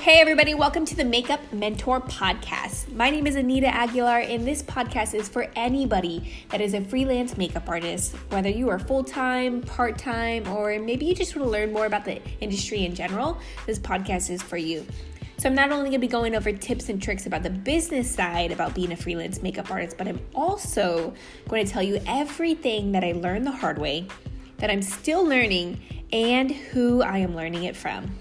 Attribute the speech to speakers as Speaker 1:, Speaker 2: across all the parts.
Speaker 1: Hey everybody, welcome to the Makeup Mentor Podcast. My name is Anita Aguilar, and this podcast is for anybody that is a freelance makeup artist, whether you are full-time, part-time, or maybe you just want to learn more about the industry in general. This podcast is for you. So I'm not only going to be going over tips and tricks about the business side about being a freelance makeup artist, but I'm also going to tell you everything that I learned the hard way, that I'm still learning, and who I am learning it from.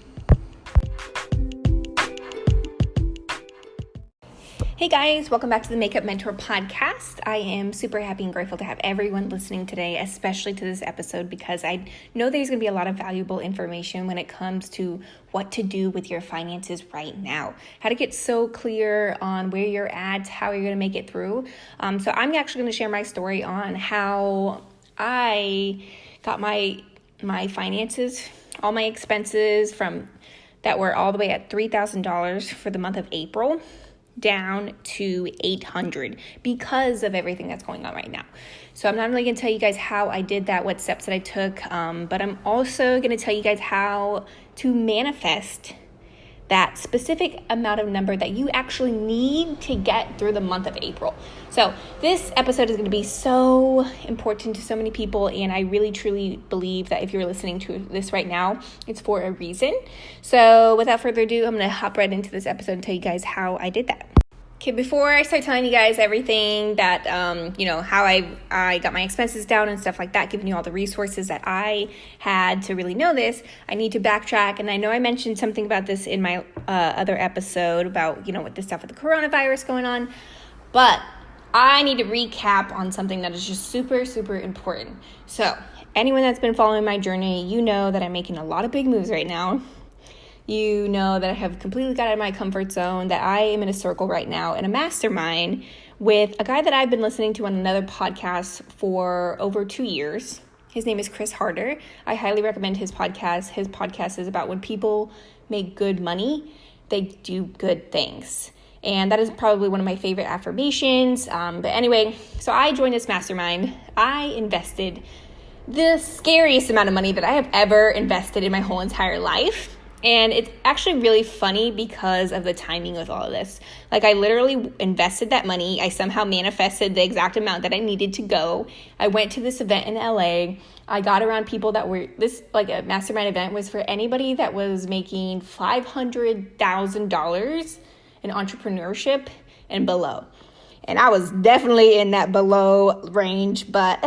Speaker 1: Hey guys, welcome back to the Makeup Mentor Podcast. I am super happy and grateful to have everyone listening today, especially to this episode, because I know there's going to be a lot of valuable information when it comes to what to do with your finances right now, how to get so clear on where you're at, how you're going to make it through. So I'm actually going to share my story on how I got my finances, all my expenses from that were all the way at $3,000 for the month of April down to $800 because of everything that's going on right now. So I'm not only going to tell you guys how I did that, what steps that I took, but I'm also going to tell you guys how to manifest that specific amount of number that you actually need to get through the month of April. So this episode is going to be so important to so many people, and I really truly believe that if you're listening to this right now, it's for a reason. So without further ado, I'm going to hop right into this episode and tell you guys how I did that. Okay, before I start telling you guys everything that, how I got my expenses down and stuff like that, giving you all the resources that I had to really know this, I need to backtrack. And I know I mentioned something about this in my other episode about, with the stuff with the coronavirus going on, but I need to recap on something that is just super, super important. So anyone that's been following my journey, you know that I'm making a lot of big moves right now. You know that I have completely got out of my comfort zone, that I am in a circle right now in a mastermind with a guy that I've been listening to on another podcast for over 2 years. His name is Chris Harder. I highly recommend his podcast. His podcast is about when people make good money, they do good things. And that is probably one of my favorite affirmations. But anyway, so I joined this mastermind. I invested the scariest amount of money that I have ever invested in my whole entire life. And it's actually really funny because of the timing with all of this. Like, I literally invested that money. I somehow manifested the exact amount that I needed to go. I went to this event in LA. I got around people that were, a mastermind event was for anybody that was making $500,000 in entrepreneurship and below. And I was definitely in that below range, but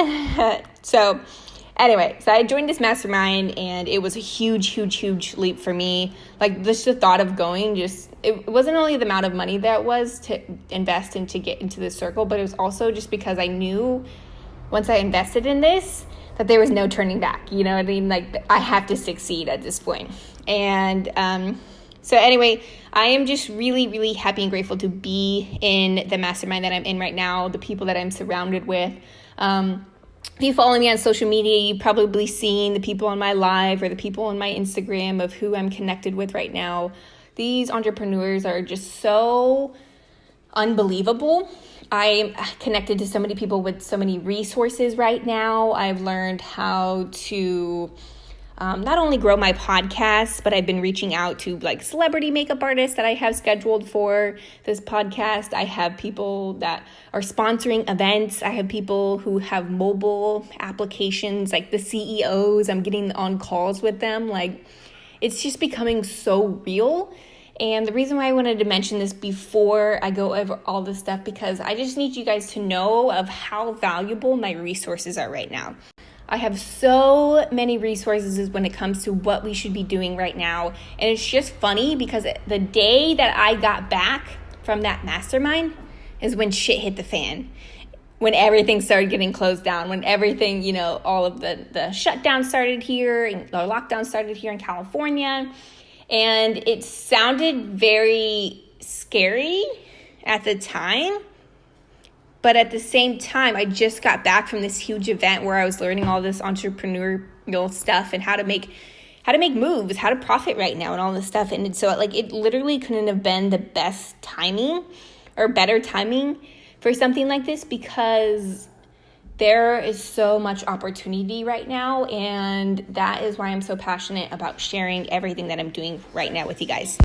Speaker 1: Anyway, so I joined this mastermind, and it was a huge, huge, huge leap for me. Like, just the thought of going, it wasn't only the amount of money that was to invest and to get into this circle, but it was also just because I knew once I invested in this, that there was no turning back. You know what I mean? Like, I have to succeed at this point. And so anyway, I am just really, really happy and grateful to be in the mastermind that I'm in right now, the people that I'm surrounded with. If you follow me on social media, you've probably seen the people on my live or the people on my Instagram of who I'm connected with right now. These entrepreneurs are just so unbelievable. I'm connected to so many people with so many resources right now. I've learned how to not only grow my podcast, but I've been reaching out to celebrity makeup artists that I have scheduled for this podcast. I have people that are sponsoring events. I have people who have mobile applications, like the CEOs. I'm getting on calls with them. It's just becoming so real. And the reason why I wanted to mention this before I go over all this stuff, because I just need you guys to know of how valuable my resources are right now. I have so many resources when it comes to what we should be doing right now. And it's just funny because the day that I got back from that mastermind is when shit hit the fan. When everything started getting closed down, when everything, all of the shutdown started here, and the lockdown started here in California. And it sounded very scary at the time. But at the same time, I just got back from this huge event where I was learning all this entrepreneurial stuff and how to make moves, how to profit right now and all this stuff. And so it literally couldn't have been the best timing or better timing for something like this, because there is so much opportunity right now. And that is why I'm so passionate about sharing everything that I'm doing right now with you guys.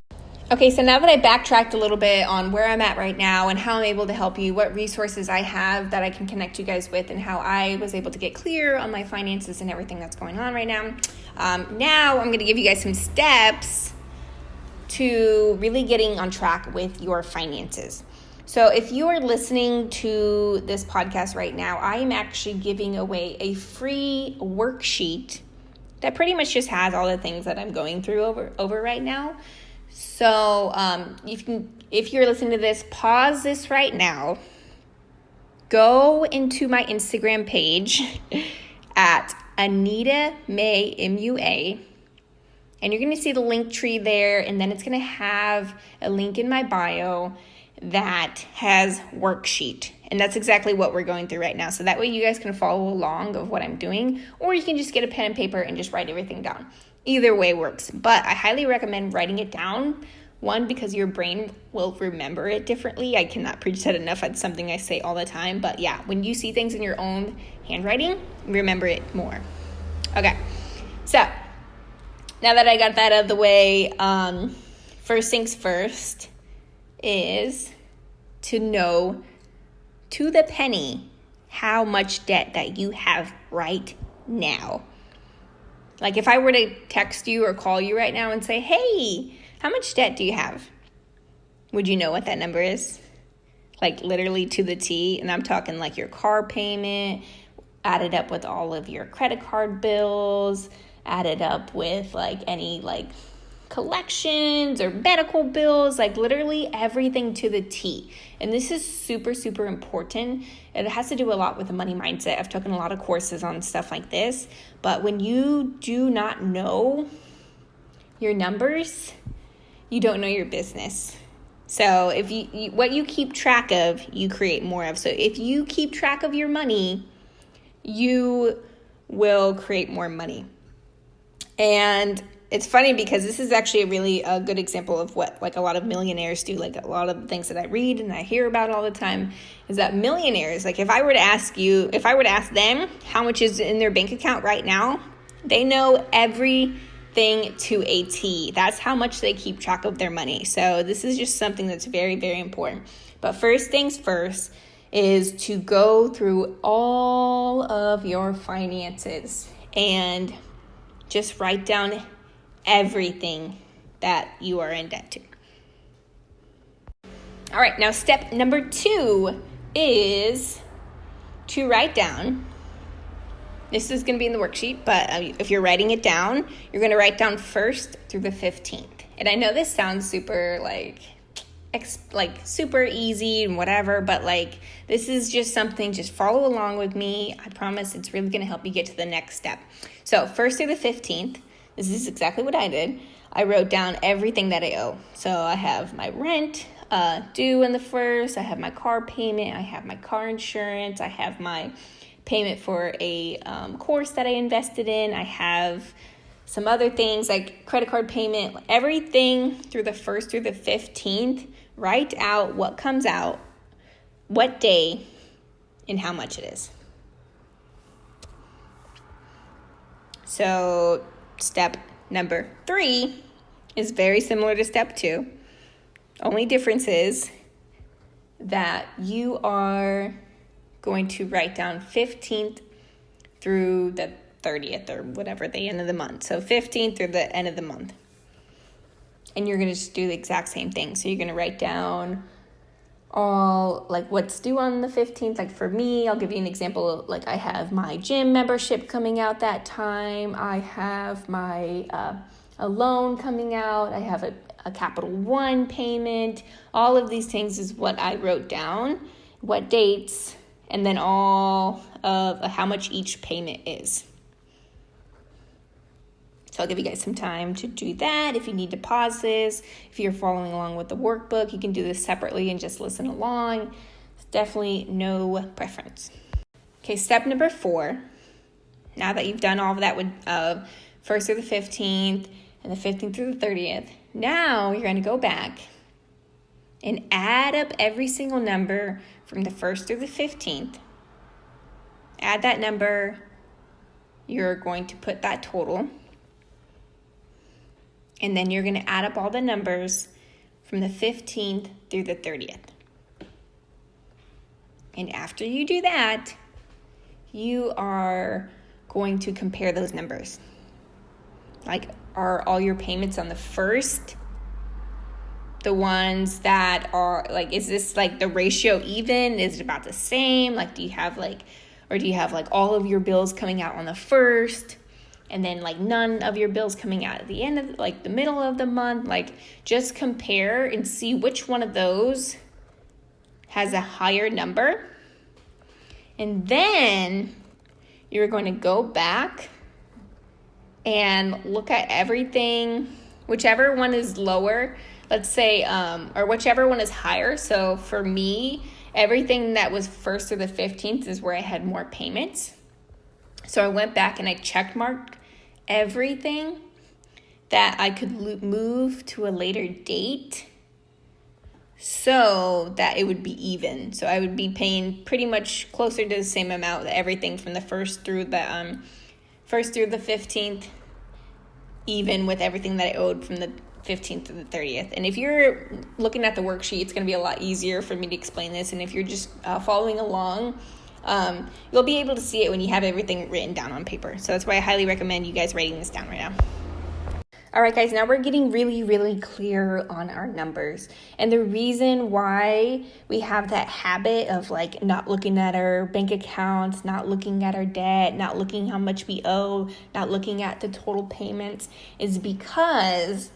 Speaker 1: Okay, so now that I backtracked a little bit on where I'm at right now and how I'm able to help you, what resources I have that I can connect you guys with, and how I was able to get clear on my finances and everything that's going on right now, now I'm going to give you guys some steps to really getting on track with your finances. So if you are listening to this podcast right now, I am actually giving away a free worksheet that pretty much just has all the things that I'm going through over right now. So if you're listening to this, pause this right now. Go into my Instagram page at Anita May, MUA. And you're going to see the link tree there. And then it's going to have a link in my bio that has worksheet. And that's exactly what we're going through right now. So that way you guys can follow along of what I'm doing. Or you can just get a pen and paper and just write everything down. Either way works. But I highly recommend writing it down. One, because your brain will remember it differently. I cannot preach that enough. It's something I say all the time. But yeah, when you see things in your own handwriting, remember it more. Okay. So now that I got that out of the way, first things first is to know to the penny how much debt that you have right now. Like if I were to text you or call you right now and say, hey, how much debt do you have? Would you know what that number is? Like literally to the T. And I'm talking like your car payment, added up with all of your credit card bills, added up with like any like collections or medical bills, like literally everything to the T. And this is super, super important. It has to do a lot with the money mindset. I've taken a lot of courses on stuff like this. But when you do not know your numbers, you don't know your business. So if you what you keep track of, you create more of. So if you keep track of your money, you will create more money. And it's funny because this is actually really a good example of what like a lot of millionaires do. Like a lot of the things that I read and I hear about all the time is that millionaires, like if I were to ask them how much is in their bank account right now, they know everything to a T. That's how much they keep track of their money. So this is just something that's very, very important. But first things first is to go through all of your finances and just write down everything that you are in debt to. All right, now step number 2 is to write down. This is going to be in the worksheet, but if you're writing it down, you're going to write down 1st through the 15th. And I know this sounds super super easy and whatever, but like this is just something, just follow along with me. I promise it's really going to help you get to the next step. So 1st through the 15th, this is exactly what I did. I wrote down everything that I owe. So I have my rent due in the 1st. I have my car payment. I have my car insurance. I have my payment for a course that I invested in. I have some other things like credit card payment. Everything through the 1st through the 15th. Write out what comes out, what day, and how much it is. So step number 3 is very similar to step 2. Only difference is that you are going to write down 15th through the 30th or whatever, the end of the month. So 15th through the end of the month. And you're going to just do the exact same thing. So you're going to write down all like what's due on the 15th. Like for me, I'll give you an example. Like I have my gym membership coming out that time. I have my a loan coming out. I have a Capital One payment. All of these things is what I wrote down, what dates, and then all of how much each payment is. So I'll give you guys some time to do that. If you need to pause this, if you're following along with the workbook, you can do this separately and just listen along. It's definitely no preference. Okay, step number 4. Now that you've done all of that with 1st through the 15th and the 15th through the 30th, now you're going to go back and add up every single number from the 1st through the 15th. Add that number. You're going to put that total. And then you're going to add up all the numbers from the 15th through the 30th. And after you do that, you are going to compare those numbers. Like, are all your payments on the 1st the ones that are, like, is this, like, the ratio even? Is it about the same? Like, do you have, like, all of your bills coming out on the 1st? And then, like, none of your bills coming out at the end of, like, the middle of the month? Like, just compare and see which one of those has a higher number. And then you're going to go back and look at everything, whichever one is lower, let's say, or whichever one is higher. So for me, everything that was 1st through the 15th is where I had more payments. So I went back and I check marked everything that I could move to a later date so that it would be even. So I would be paying pretty much closer to the same amount, everything from the 1st through the 15th, even with everything that I owed from the 15th to the 30th. And if you're looking at the worksheet, it's going to be a lot easier for me to explain this. And if you're just following along, you'll be able to see it when you have everything written down on paper. So that's why I highly recommend you guys writing this down right now. All right, guys, now we're getting really, really clear on our numbers. And the reason why we have that habit of, like, not looking at our bank accounts, not looking at our debt, not looking how much we owe, not looking at the total payments is because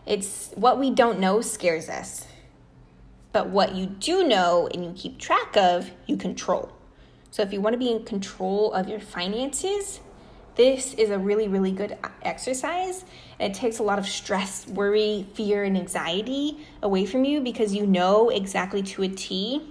Speaker 1: it's what we don't know scares us. But what you do know and you keep track of, you control. So if you want to be in control of your finances, this is a really, really good exercise. It takes a lot of stress, worry, fear, and anxiety away from you because you know exactly to a T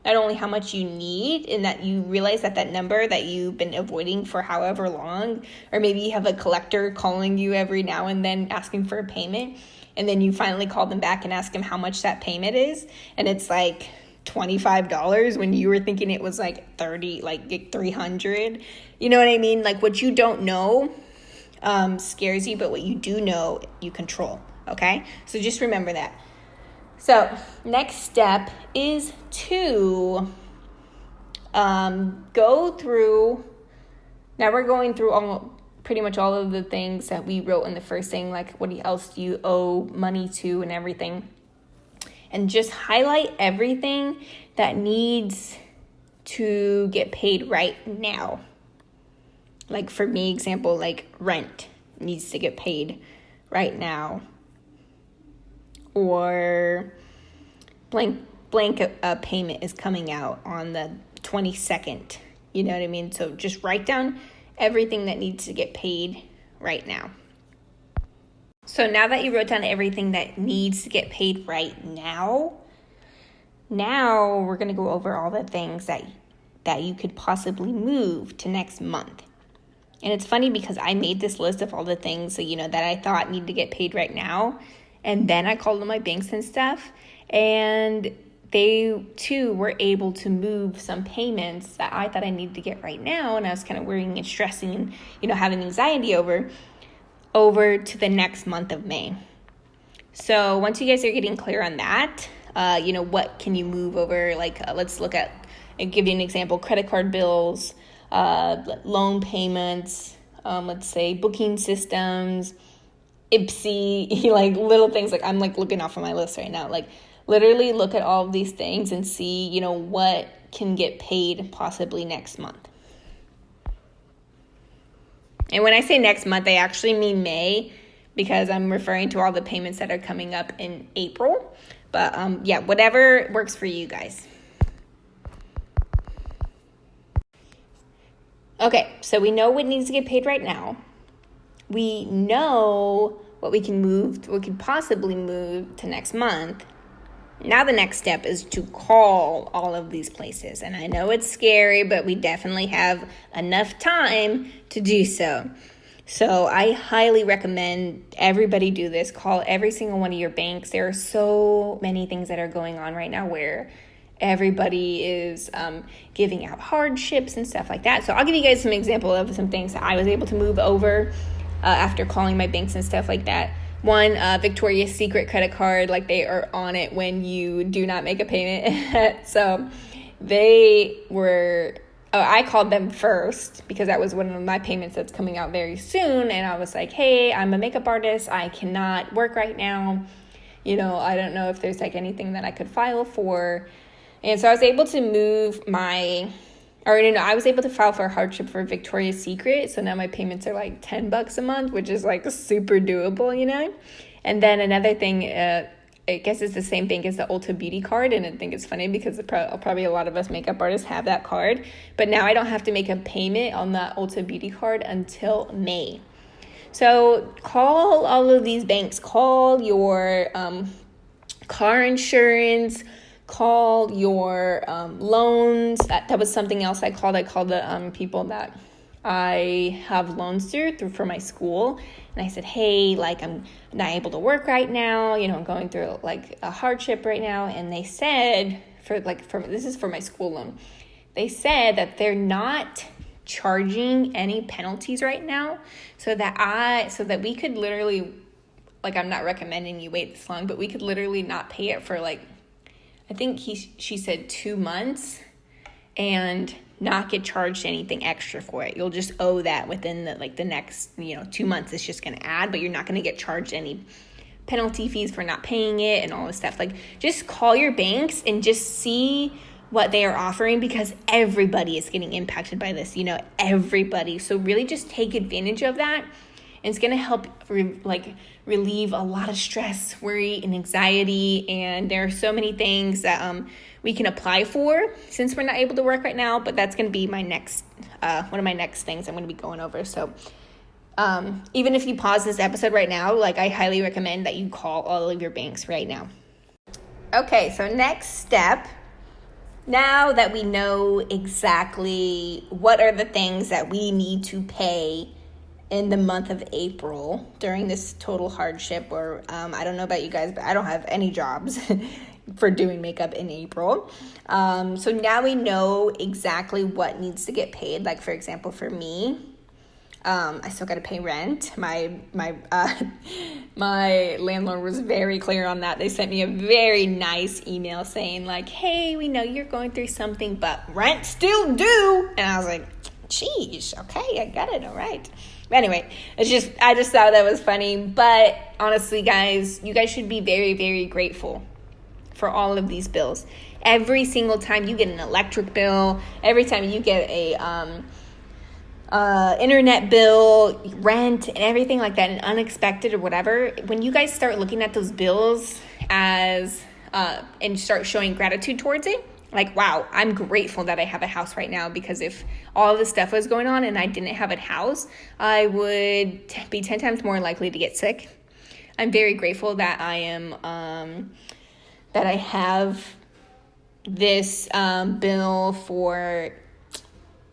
Speaker 1: not only how much you need, and that you realize that that number that you've been avoiding for however long, or maybe you have a collector calling you every now and then asking for a payment, and then you finally call them back and ask them how much that payment is, and it's like $25 when you were thinking it was like 30, like 300. You know what I mean? Like, what you don't know scares you, but what you do know, you control. Okay? So just remember that. So next step is to go through. Now we're going through pretty much all of the things that we wrote in the first thing, like what else do you owe money to and everything. And just highlight everything that needs to get paid right now. Like for me, example, like rent needs to get paid right now. Or blank payment is coming out on the 22nd. You know what I mean? So just write down everything that needs to get paid right now. So now that you wrote down everything that needs to get paid right now we're going to go over all the things that you could possibly move to next month. And it's funny because I made this list of all the things that I thought need to get paid right now. And then I called on my banks and stuff. And they too were able to move some payments that I thought I needed to get right now. And I was kind of worrying and stressing and, having anxiety over to the next month of May. So once you guys are getting clear on that, what can you move over? Let's look at, and give you an example, credit card bills, loan payments, let's say booking systems, IPSI, like little things. Like I'm like looking off of my list right now. Like literally look at all of these things and see, what can get paid possibly next month. And when I say next month, I actually mean May, because I'm referring to all the payments that are coming up in April. But whatever works for you guys. Okay, so we know what needs to get paid right now. We know what we could possibly move to next month. Now the next step is to call all of these places. And I know it's scary, but we definitely have enough time to do so. So I highly recommend everybody do this. Call every single one of your banks. There are so many things that are going on right now where everybody is giving out hardships and stuff like that. So I'll give you guys some example of some things that I was able to move over after calling my banks and stuff like that. one Victoria's Secret credit card, like they are on it when you do not make a payment. So they were, I called them first because that was one of my payments that's coming out very soon. And I was like, hey, I'm a makeup artist. I cannot work right now. I don't know if there's like anything that I could file for. And so I was able to I was able to file for a hardship for Victoria's Secret. So now my payments are like $10 a month, which is like super doable, And then another thing, I guess it's the same thing as the Ulta Beauty card. And I think it's funny because probably a lot of us makeup artists have that card. But now I don't have to make a payment on the Ulta Beauty card until May. So call all of these banks. Call your car insurance. Call your loans. That was something else I called. I called the people that I have loans through for my school. And I said, hey, like I'm not able to work right now. I'm going through like a hardship right now. And they said, this is for my school loan. They said that they're not charging any penalties right now. So that we could literally, like I'm not recommending you wait this long, but we could literally not pay it for like, I think she said 2 months and not get charged anything extra for it. You'll just owe that within the next, 2 months. It's just going to add, but you're not going to get charged any penalty fees for not paying it and all this stuff. Like just call your banks and just see what they are offering because everybody is getting impacted by this, everybody. So really just take advantage of that. And it's going to help relieve a lot of stress, worry, and anxiety. And there are so many things that we can apply for since we're not able to work right now. But that's going to be my next one of my next things I'm going to be going over. So even if you pause this episode right now, I highly recommend that you call all of your banks right now. Okay, so next step. Now that we know exactly what are the things that we need to pay in the month of April during this total hardship, or I don't know about you guys, but I don't have any jobs for doing makeup in April. So now we know exactly what needs to get paid. Like for example, for me, I still got to pay rent. My landlord was very clear on that. They sent me a very nice email saying like, hey, we know you're going through something, but rent still due. And I was like, geez, okay, I got it. All right. But anyway, I just thought that was funny. But honestly, guys, you guys should be very, very grateful for all of these bills. Every single time you get an electric bill, every time you get a internet bill, rent, and everything like that, and unexpected or whatever, when you guys start looking at those bills as and start showing gratitude towards it, like, wow, I'm grateful that I have a house right now, because if all this stuff was going on and I didn't have a house, I would be 10 times more likely to get sick. I'm very grateful that I am that I have this bill for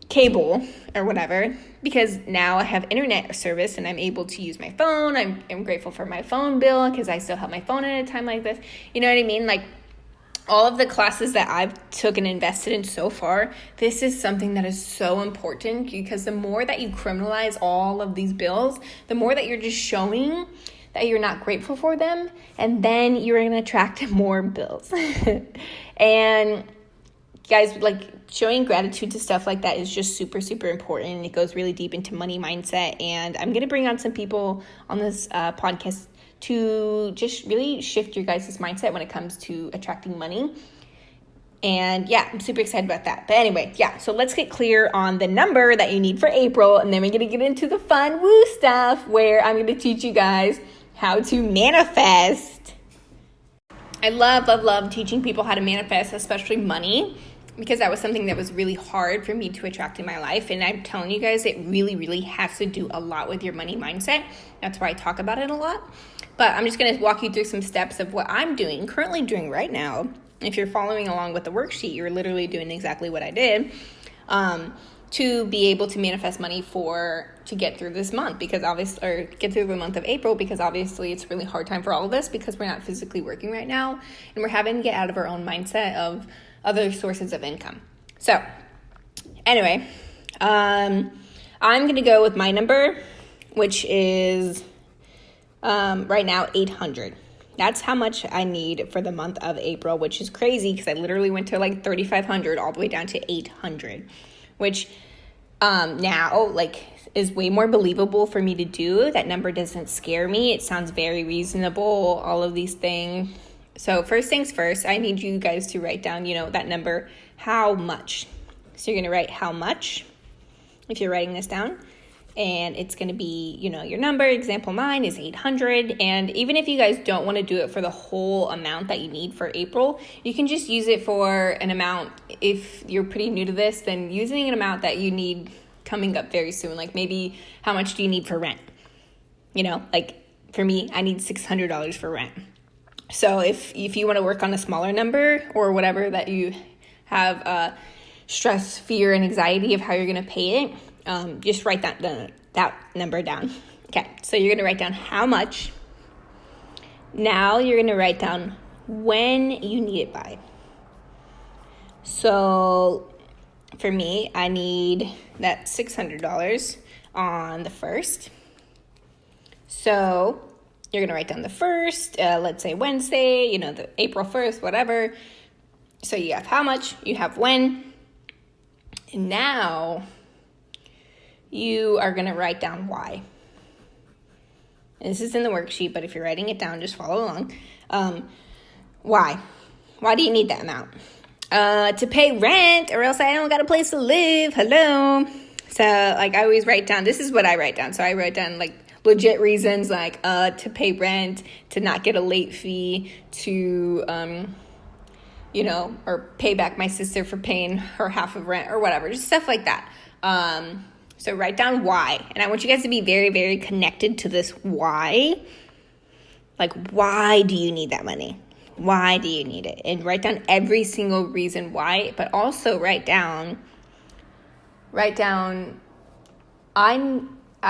Speaker 1: cable or whatever, because now I have internet service and I'm able to use my phone. I'm grateful for my phone bill because I still have my phone at a time like this. You know what I mean? Like, all of the classes that I've took and invested in so far, this is something that is so important, because the more that you criminalize all of these bills, the more that you're just showing that you're not grateful for them, and then you're going to attract more bills. And guys, like, showing gratitude to stuff like that is just super, super important. It goes really deep into money mindset, and I'm going to bring on some people on this podcast to just really shift your guys' mindset when it comes to attracting money. And yeah, I'm super excited about that. But anyway, yeah, so let's get clear on the number that you need for April, and then we're going to get into the fun woo stuff where I'm going to teach you guys how to manifest. I love teaching people how to manifest, especially money, because that was something that was really hard for me to attract in my life. And I'm telling you guys, it really, really has to do a lot with your money mindset. That's why I talk about it a lot. But I'm just going to walk you through some steps of what I'm currently doing right now. If you're following along with the worksheet, you're literally doing exactly what I did to be able to manifest money to get through this month, get through the month of April, because obviously it's a really hard time for all of us because we're not physically working right now and we're having to get out of our own mindset of other sources of income. So anyway, I'm going to go with my number, which is right now, 800. That's how much I need for the month of April, which is crazy because I literally went to like 3,500 all the way down to 800, which now like is way more believable for me to do. That number doesn't scare me. It sounds very reasonable, all of these things. So first things first, I need you guys to write down, that number, how much. So you're going to write how much if you're writing this down. And it's going to be, your number. Example mine is 800. And even if you guys don't want to do it for the whole amount that you need for April, you can just use it for an amount. If you're pretty new to this, then using an amount that you need coming up very soon. Like maybe how much do you need for rent? Like for me, I need $600 for rent. So if you want to work on a smaller number or whatever that you have stress, fear, and anxiety of how you're going to pay it, just write that number down. Okay, so you're going to write down how much. Now you're going to write down when you need it by. So for me, I need that $600 on the 1st. So you're going to write down the 1st, let's say Wednesday, the April 1st, whatever. So you have how much, you have when. And now you are going to write down why. And this is in the worksheet, but if you're writing it down, just follow along. Why? Why do you need that amount? To pay rent, or else I don't got a place to live. Hello. So like I always write down, this is what I write down. So I write down like legit reasons, like to pay rent, to not get a late fee, to or pay back my sister for paying her half of rent or whatever, just stuff like that. So write down why. And I want you guys to be very, very connected to this why. Like, why do you need that money? Why do you need it? And write down every single reason why, but also write down, I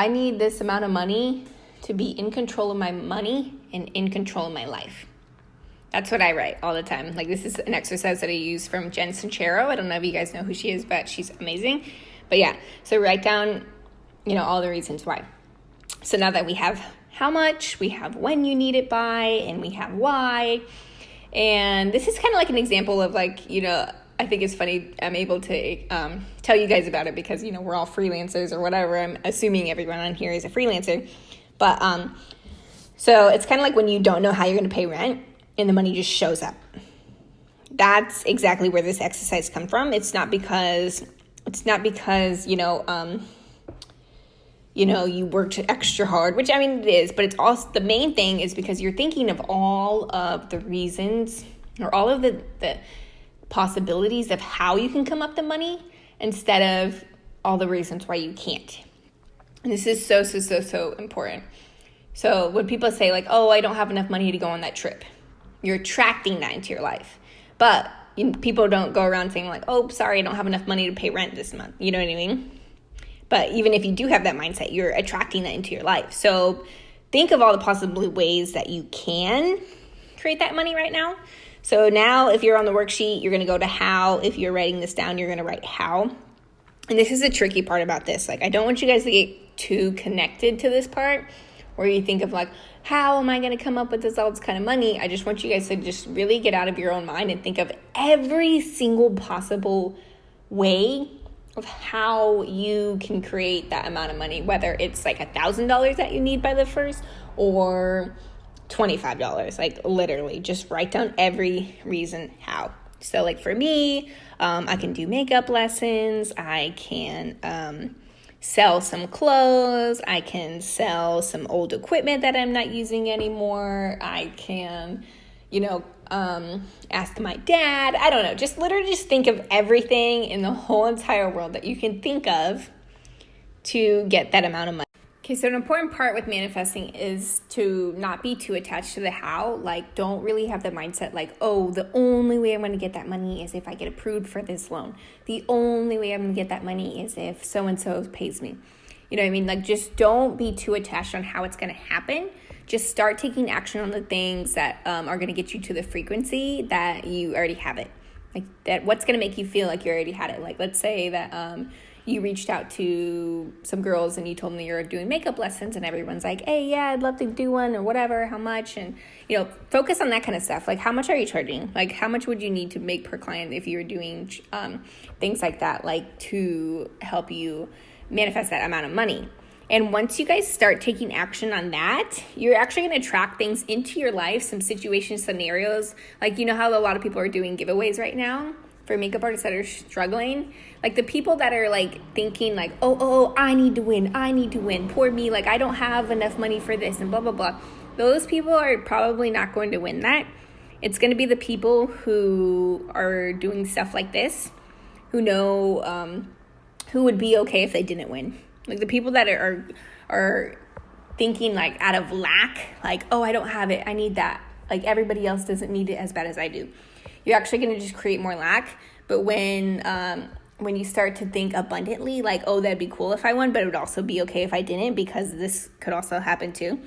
Speaker 1: need this amount of money to be in control of my money and in control of my life. That's what I write all the time. Like this is an exercise that I use from Jen Sincero. I don't know if you guys know who she is, but she's amazing. But yeah, so write down, all the reasons why. So now that we have how much, we have when you need it by, and we have why. And this is kind of like an example of like, I think it's funny. I'm able to tell you guys about it because, we're all freelancers or whatever. I'm assuming everyone on here is a freelancer. But so it's kind of like when you don't know how you're going to pay rent and the money just shows up. That's exactly where this exercise comes from. It's not because you worked extra hard, which I mean it is, but it's also the main thing is because you're thinking of all of the reasons or all of the possibilities of how you can come up the money instead of all the reasons why you can't. And this is so important. So when people say like, oh, I don't have enough money to go on that trip, you're attracting that into your life. But people don't go around saying like, oh, sorry, I don't have enough money to pay rent this month. You know what I mean? But even if you do have that mindset, you're attracting that into your life. So think of all the possible ways that you can create that money right now. So now if you're on the worksheet, you're going to go to how. If you're writing this down, you're going to write how. And this is the tricky part about this. Like, I don't want you guys to get too connected to this part where you think of like, how am I going to come up with all this kind of money? I just want you guys to just really get out of your own mind and think of every single possible way of how you can create that amount of money, whether it's like $1,000 that you need by the 1st or $25. Like literally just write down every reason how. So like for me, I can do makeup lessons. I can sell some clothes. I can sell some old equipment that I'm not using anymore. I can, ask my dad. I don't know. Just literally just think of everything in the whole entire world that you can think of to get that amount of money. Okay, so an important part with manifesting is to not be too attached to the how. Like, don't really have the mindset like, oh, the only way I'm going to get that money is if I get approved for this loan. The only way I'm going to get that money is if so-and-so pays me. You know what I mean? Like, just don't be too attached on how it's going to happen. Just start taking action on the things that are going to get you to the frequency that you already have it. Like, that what's going to make you feel like you already had it. Like, let's say that you reached out to some girls and you told them that you're doing makeup lessons, and everyone's like, hey, yeah, I'd love to do one, or whatever, how much? And, focus on that kind of stuff. Like, how much are you charging? Like, how much would you need to make per client if you're doing things like that, like to help you manifest that amount of money? And once you guys start taking action on that, you're actually going to attract things into your life, some situation scenarios. Like, how a lot of people are doing giveaways right now for makeup artists that are struggling. Like, the people that are like thinking like, oh, I need to win, poor me, like I don't have enough money for this and blah, blah, blah. Those people are probably not going to win that. It's going to be the people who are doing stuff like this, who know who would be okay if they didn't win. Like, the people that are thinking like out of lack, like, oh, I don't have it, I need that. Like, everybody else doesn't need it as bad as I do. You're actually going to just create more lack. But when you start to think abundantly, like, oh, that'd be cool if I won, but it would also be okay if I didn't, because this could also happen too.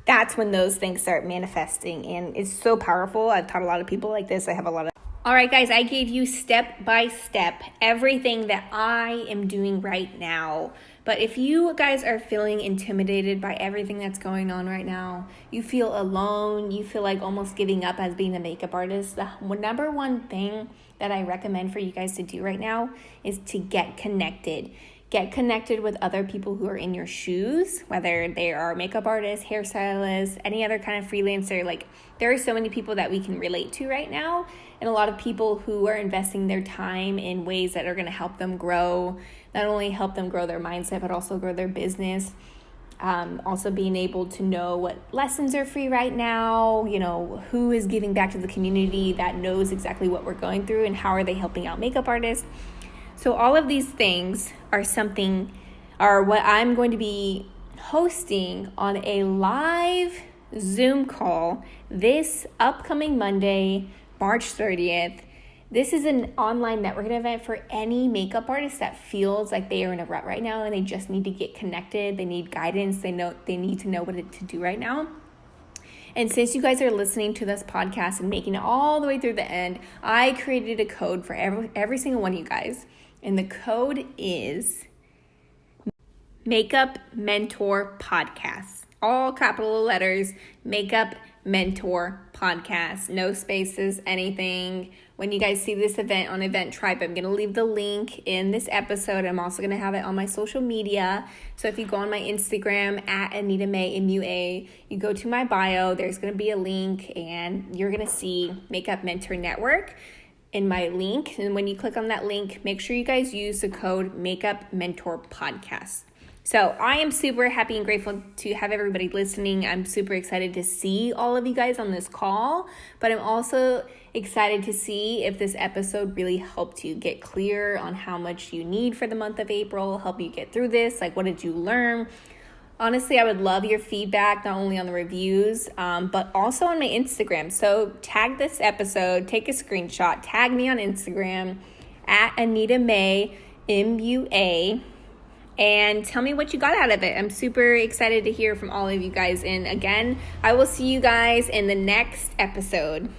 Speaker 1: That's when those things start manifesting, and it's so powerful. I've taught a lot of people like this. All right, guys, I gave you step by step everything that I am doing right now. But if you guys are feeling intimidated by everything that's going on right now, you feel alone, you feel like almost giving up as being a makeup artist, the number one thing that I recommend for you guys to do right now is to get connected. Get connected with other people who are in your shoes, whether they are makeup artists, hairstylists, any other kind of freelancer. Like, there are so many people that we can relate to right now, and a lot of people who are investing their time in ways that are going to help them grow, not only help them grow their mindset, but also grow their business. Also being able to know what lessons are free right now, who is giving back to the community that knows exactly what we're going through, and how are they helping out makeup artists. So all of these things are what I'm going to be hosting on a live Zoom call this upcoming Monday, March 30th. This is an online networking event for any makeup artist that feels like they are in a rut right now and they just need to get connected. They need guidance. They need to know what to do right now. And since you guys are listening to this podcast and making it all the way through the end, I created a code for every single one of you guys. And the code is Makeup Mentor Podcast. All capital letters, Makeup Mentor Podcast. No spaces, anything. When you guys see this event on Event Tribe, I'm going to leave the link in this episode. I'm also going to have it on my social media. So if you go on my Instagram at Anita May, MUA, you go to my bio, there's going to be a link, and you're going to see Makeup Mentor Network in my link. And when you click on that link, make sure you guys use the code Makeup Mentor Podcast. So I am super happy and grateful to have everybody listening. I'm super excited to see all of you guys on this call, but I'm also excited to see if this episode really helped you get clear on how much you need for the month of April, help you get through this. Like, what did you learn? Honestly, I would love your feedback, not only on the reviews, but also on my Instagram. So tag this episode, take a screenshot, tag me on Instagram at Anita May, MUA, and tell me what you got out of it. I'm super excited to hear from all of you guys. And again, I will see you guys in the next episode.